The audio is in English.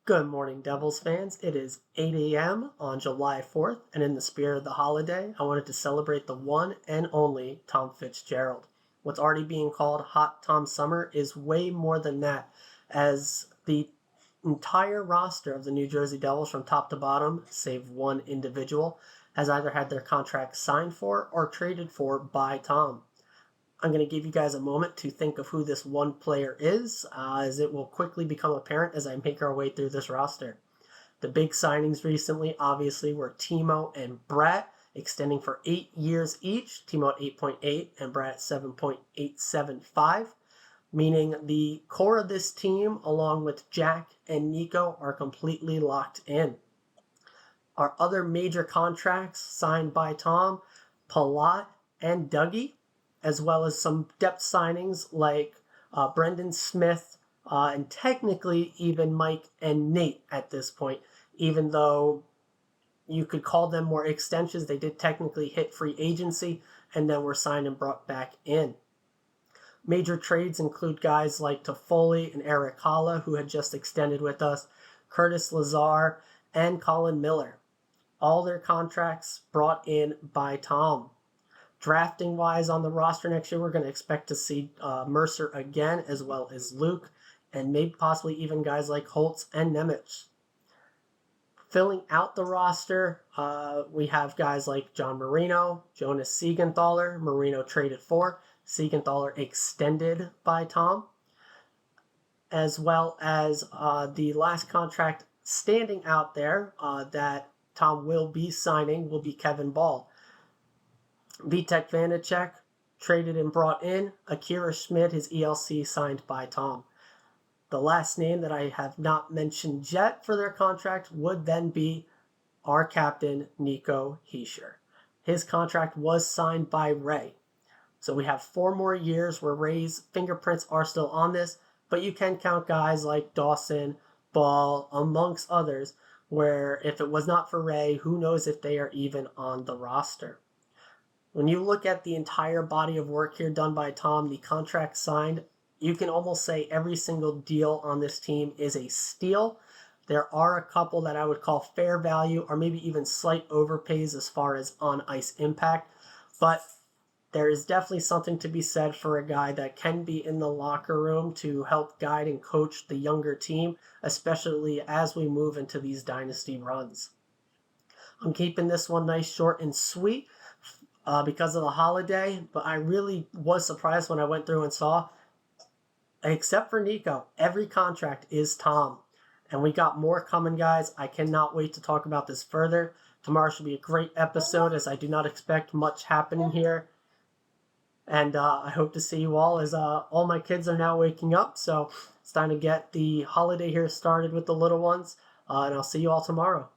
Good morning, Devils fans. It is 8 a.m. on July 4th, and in the spirit of the holiday, I wanted to celebrate the one and only Tom Fitzgerald. What's already being called Hot Tom Summer is way more than that, as the entire roster of the New Jersey Devils from top to bottom, save one individual, has either had their contract signed for or traded for by Tom. I'm going to give you guys a moment to think of who this one player is, as it will quickly become apparent as I make our way through this roster. The big signings recently, obviously, were Timo and Brett, extending for 8 years each, Timo at 8.8 and Brett at 7.875, meaning the core of this team, along with Jack and Nico, are completely locked in. Our other major contracts signed by Tom, Palat and Dougie, as well as some depth signings like Brendan Smith, and technically even Mike and Nate at this point, even though you could call them more extensions. They did technically hit free agency and then were signed and brought back in. Major trades include guys like Toffoli and Eric Halla, who had just extended with us, Curtis Lazar, and Colin Miller. All their contracts brought in by Tom. Drafting wise on the roster next year, we're going to expect to see Mercer again, as well as Luke, and maybe possibly even guys like Holtz and Nemec. Filling out the roster, we have guys like John Marino, Jonas Siegenthaler, Marino traded for, Siegenthaler extended by Tom, as well as the last contract standing out there that Tom will be signing will be Kevin Ball. Vitek Vanacek traded and brought in. Akira Schmid, his ELC signed by Tom. The last name that I have not mentioned yet for their contract would then be our captain, Nico Hischier. His contract was signed by Ray. So we have 4 more years where Ray's fingerprints are still on this, but you can count guys like Dawson, Ball, amongst others, where if it was not for Ray, who knows if they are even on the roster. When you look at the entire body of work here done by Tom, the contract signed, you can almost say every single deal on this team is a steal. There are a couple that I would call fair value or maybe even slight overpays as far as on-ice impact, but there is definitely something to be said for a guy that can be in the locker room to help guide and coach the younger team, especially as we move into these dynasty runs. I'm keeping this one nice, short, and sweet because of the holiday, but I really was surprised when I went through and saw, except for Nico, every contract is Tom. And we got more coming, guys. I cannot wait to talk about this further. Tomorrow should be a great episode, as I do not expect much happening here. And I hope to see you all, as all my kids are now waking up. So it's time to get the holiday here started with the little ones. And I'll see you all tomorrow.